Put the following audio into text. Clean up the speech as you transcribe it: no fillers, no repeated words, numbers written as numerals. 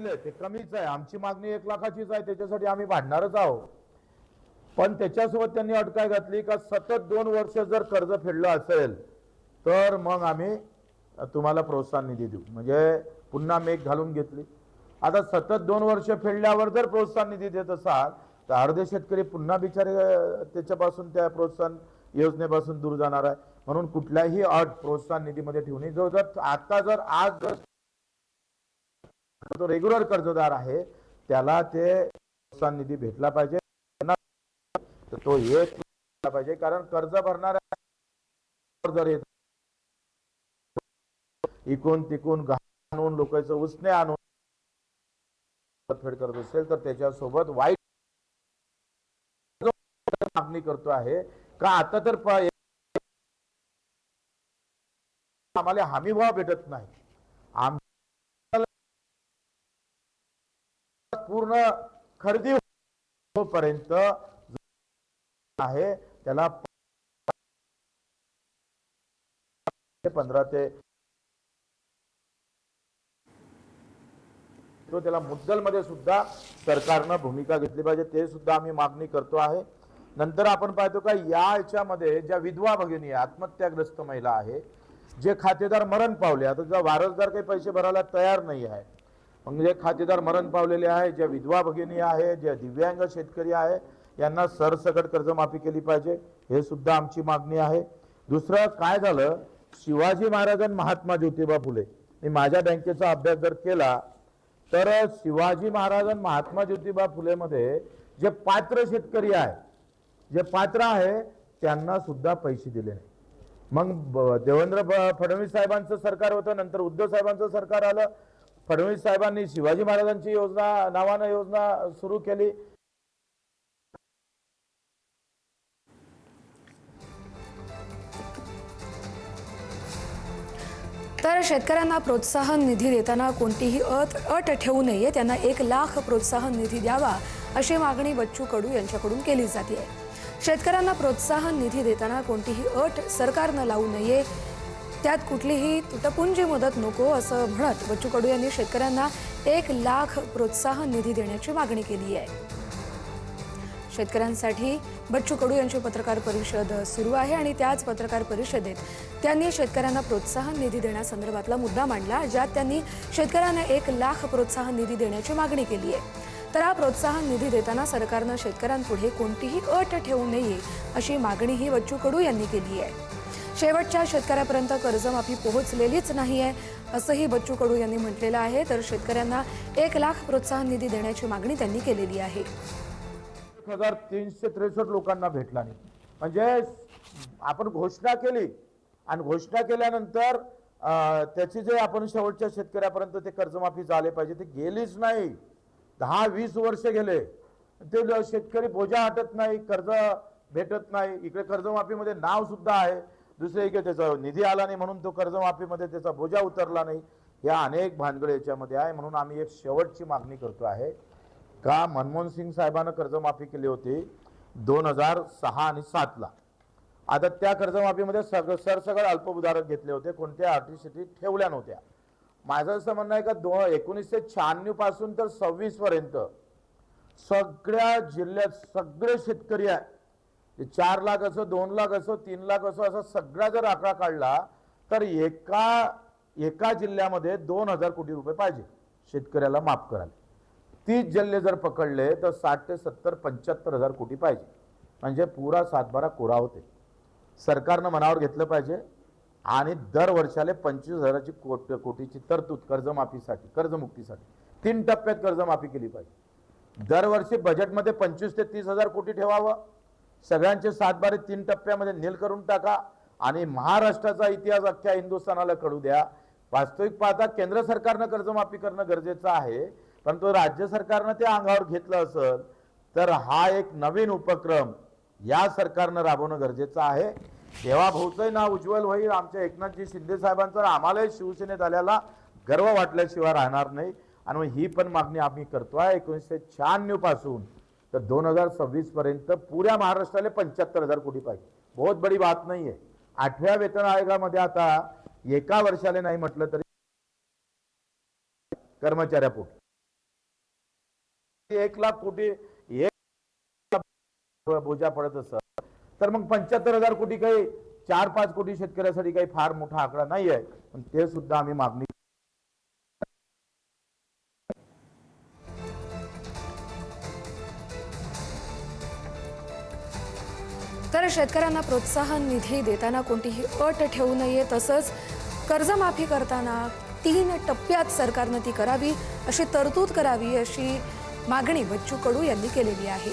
पाहिलं ते कमीच आहे, आमची मागणी 1 लाखाचीच आहे, त्याच्यासाठी आम्ही भांडणारच आहोत। पण त्याच्यासोबत त्यांनी अट काय घातली का सतत 2 वर्ष जर कर्ज फेडलं असेल तर मग आम्ही तुम्हाला प्रोत्साहन निधी देऊ। म्हणजे पुन्हा मेघ घालून घेतली। आता सतत 2 वर्ष फेडल्यावर जर प्रोत्साहन निधी देत असाल तर अर्धे शेतकरी पुन्हा बिचारे त्याच्यापासून त्या प्रोत्साहन योजनेपासून दूर जाणार आहे। म्हणून कुठल्याही अट प्रोत्साहन निधीमध्ये ठेवणे जो जर आता जर आज जर तो रेग्युलर कर्जदार आहे त्याला ते प्रोत्साहन निधी भेटला पाहिजे, तर तो एक पाहिजे। कारण कर्ज भरणाऱ्या जर इकून तिकून घालून लोकांचं उसने आणून परतफेड करत असेल तर त्याच्यासोबत वाईट मागणी करतो आहे का आता तर आम्हाला हमी भाव भेटत नाही, पूर्ण खरेदी होईपर्यंत आहे त्याला 15 ते तो त्याला मुद्दलमध्ये सुद्धा सरकारनं भूमिका घेतली पाहिजे, ते सुद्धा आम्ही मागणी करतो आहे। नंतर आपण पाहतो का याच्यामध्ये ज्या विधवा भगिनी आत्महत्याग्रस्त महिला आहे, जे खातेदार मरण पावले, आता ज्या वारसदार काही पैसे भरायला तयार नाही आहे, म्हणजे खातेदार मरण पावलेले आहे, ज्या विधवा भगिनी आहे, ज्या दिव्यांग शेतकरी आहे, यांना सरसकट कर्जमाफी केली पाहिजे, हे सुद्धा आमची मागणी आहे। दुसरं काय झालं, शिवाजी महाराज आणि महात्मा ज्योतिबा फुले, मी माझ्या बँकेचा अभ्यास जर केला तर शिवाजी महाराज आणि महात्मा ज्योतिबा फुले मध्ये जे पात्र शेतकरी आहे, जे पात्र आहे त्यांना सुद्धा पैसे दिले नाही। मग देवेंद्र फडणवीस साहेबांचं सरकार होतं, नंतर उद्धव साहेबांचं सरकार आलं, फडणवीस साहेबांनी शिवाजी महाराजांची योजना नावानं योजना सुरू केली। तर शेतकऱ्यांना प्रोत्साहन निधी देताना कोणतीही अट ठेवू नये, त्यांना 1 लाख प्रोत्साहन निधी द्यावा अशी मागणी बच्चू कडू यांच्याकडून केली जाते। शेतकऱ्यांना प्रोत्साहन निधी देताना कोणतीही अट सरकारनं लावू नये, त्यात कुठलीही तुटपुंजी मदत नको असं म्हणत बच्चू कडू यांनी शेतकऱ्यांना 1 लाख प्रोत्साहन निधी देण्याची मागणी केली आहे। शेतकऱ्यांसाठी बच्चू कडू यांची पत्रकार परिषद सुरू आहे आणि त्याच पत्रकार परिषदेत त्यांनी शेतकऱ्यांना प्रोत्साहन निधी देण्यासंदर्भातला मुद्दा मांडला, ज्यात त्यांनी शेतकऱ्यांना 1 लाख प्रोत्साहन निधी देण्याची मागणी केली आहे। तर हा प्रोत्साहन निधी देताना सरकारनं शेतकऱ्यांपुढे कोणतीही अट ठेवू नये अशी मागणीही बच्चू कडू यांनी केली आहे। शेवटच्या शेतकऱ्यापर्यंत कर्जमाफी पोहोचलेलीच नाही आहे असंही बच्चू कडू यांनी म्हटलेलं आहे। तर शेतकऱ्यांना 1 लाख प्रोत्साहन निधी देण्याची मागणी त्यांनी केलेली आहे। 1363 लोकांना भेटला नाही, म्हणजे आपण घोषणा केली आणि घोषणा केल्यानंतर त्याची जे आपण शेवटच्या शेतकऱ्यापर्यंत ते कर्जमाफी झाले पाहिजे ते गेलीच नाही। 10-20 वर्ष गेले, ते शेतकरी बोजा हटत नाही, कर्ज भेटत नाही। इकडे कर्जमाफीमध्ये नाव सुद्धा आहे, दुसरे इकडे त्याचा निधी आला नाही म्हणून तो कर्जमाफीमध्ये त्याचा बोजा उतरला नाही। या अनेक भानगड याच्यामध्ये आहे। म्हणून आम्ही एक शेवटची मागणी करतो आहे का मनमोहन सिंग साहेबांना कर्जमाफी केली होती 2006 आणि 7 ला। आता त्या कर्जमाफीमध्ये सरसकट अल्पभूधारक घेतले होते, कोणत्या अटी ठेवल्या नव्हत्या। माझं असं म्हणणं आहे का 1996 पासून तर 26 पर्यंत सगळ्या जिल्ह्यात सगळे शेतकरी आहे, 4 लाख असो, 2 लाख असो, 3 लाख असो, असा सगळा जर आकडा काढला तर एका जिल्ह्यामध्ये 2000 कोटी रुपये पाहिजे शेतकऱ्याला माफ करायला। 30 जिल्हे जर पकडले तर 60 ते 70 75 हजार कोटी पाहिजे, म्हणजे पुरा 7-12 कोरा होते। सरकारनं मनावर घेतलं पाहिजे आणि दर वर्षाले 25,000 कोटीची तरतूद कर्जमाफीसाठी, कर्जमुक्तीसाठी 3 टप्प्यात कर्जमाफी केली पाहिजे। दरवर्षी बजेटमध्ये 25 ते 30 हजार कोटी ठेवावं, सगळ्यांचे 7-12 3 टप्प्यामध्ये नील करून टाका आणि महाराष्ट्राचा इतिहास अख्ख्या हिंदुस्थानाला कळू द्या। वास्तविक पाहता केंद्र सरकारनं कर्जमाफी करणं गरजेचं आहे, परंतु राज्य सरकारनं ते अंगावर घेतलं असेल तर हा एक नवीन उपक्रम या सरकारनं राबवणं गरजेचं आहे। तेव्हा भाऊचंही नाव उज्ज्वल होईल, आमच्या एकनाथजी शिंदे साहेबांचं, आम्हालाही शिवसेनेत आल्याला गर्व वाटल्याशिवाय राहणार नाही। आणि ही पण मागणी आम्ही करतोय 1996 पासून तर 2026 पर्यंत पुऱ्या महाराष्ट्राला 75,000 कोटी पाहिजे। बहुत बड़ी बात नहीं है। 8व्या वेतन आयोगामध्ये आता एका वर्षाला नाही म्हटलं तरी कर्मचाऱ्यापोटी 1,00,000 कोटी बोजा पडत असत तर मग 75,000 कोटी काही 4-5 कोटी शेतकऱ्यासाठी काही फार मोठा आकडा नाही आहे, पण ते सुद्धा आम्ही मागणी. तर शेतकऱ्यांना प्रोत्साहन निधी देताना कोणतीही अट ठेवू नये, तसंच कर्जमाफी करताना 3 टप्प्यात सरकारनं ती करावी, अशी तरतूद करावी, अशी मागणी बच्चू कडू यांनी केलेली आहे.